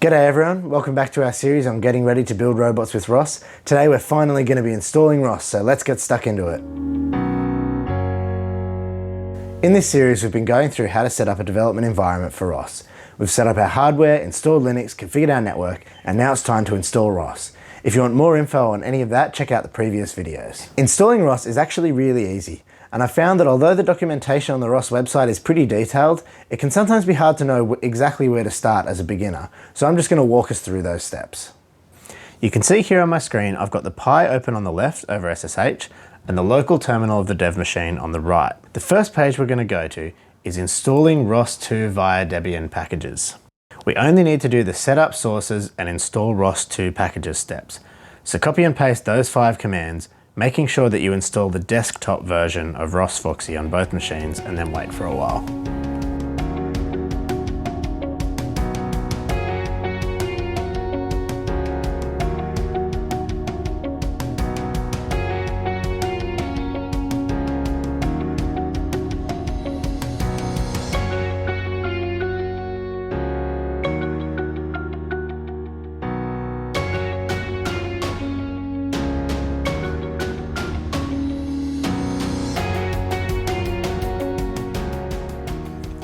G'day everyone, welcome back to our series on getting ready to build robots with ROS. Today we're finally going to be installing ROS, so let's get stuck into it. In this series we've been going through how to set up a development environment for ROS. We've set up our hardware, installed Linux, configured our network, and now it's time to install ROS. If you want more info on any of that, check out the previous videos. Installing ROS is actually really easy, and I found that although the documentation on the ROS website is pretty detailed, it can sometimes be hard to know exactly where to start as a beginner, so I'm just going to walk us through those steps. You can see here on my screen I've got the Pi open on the left over SSH and the local terminal of the dev machine on the right. The first page we're going to go to is installing ROS2 via Debian packages. We only need to do the setup sources and install ROS2 packages steps. So copy and paste those 5 commands, making sure that you install the desktop version of ROS Foxy on both machines and then wait for a while.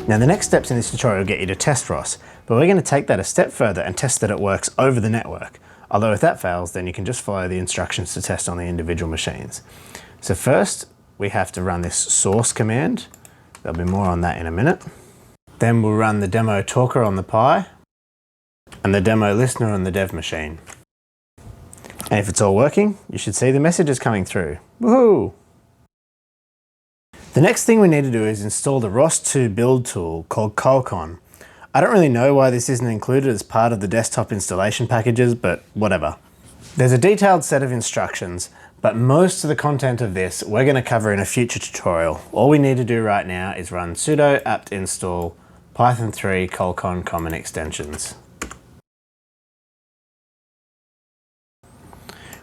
Now the next steps in this tutorial get you to test ROS, but we're going to take that a step further and test that it works over the network. Although if that fails, then you can just follow the instructions to test on the individual machines. So first, we have to run this source command. There'll be more on that in a minute. Then we'll run the demo talker on the Pi and the demo listener on the dev machine. And if it's all working, you should see the messages coming through. Woohoo! The next thing we need to do is install the ROS2 build tool called Colcon. I don't really know why this isn't included as part of the desktop installation packages, but whatever. There's a detailed set of instructions, but most of the content of this we're going to cover in a future tutorial. All we need to do right now is run sudo apt install python 3 colcon common extensions.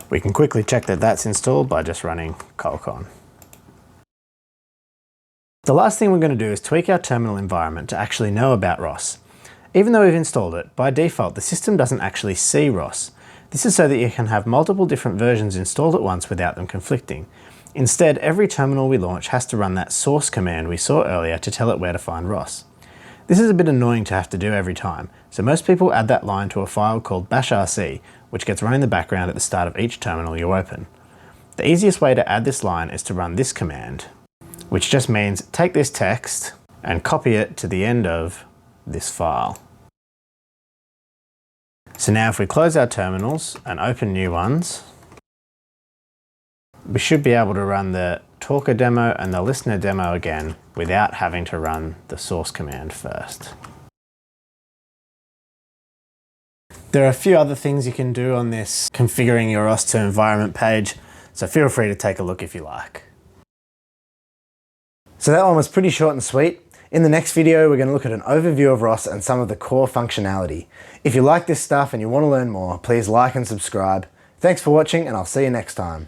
We can quickly check that that's installed by just running colcon. The last thing we're going to do is tweak our terminal environment to actually know about ROS. Even though we've installed it, by default the system doesn't actually see ROS. This is so that you can have multiple different versions installed at once without them conflicting. Instead, every terminal we launch has to run that source command we saw earlier to tell it where to find ROS. This is a bit annoying to have to do every time, so most people add that line to a file called bashrc, which gets run in the background at the start of each terminal you open. The easiest way to add this line is to run this command, which just means take this text and copy it to the end of this file. So now if we close our terminals and open new ones, we should be able to run the talker demo and the listener demo again without having to run the source command first. There are a few other things you can do on this configuring your ROS2 environment page, so feel free to take a look if you like. So that one was pretty short and sweet. In the next video, we're going to look at an overview of ROS and some of the core functionality. If you like this stuff and you want to learn more, please like and subscribe. Thanks for watching, and I'll see you next time.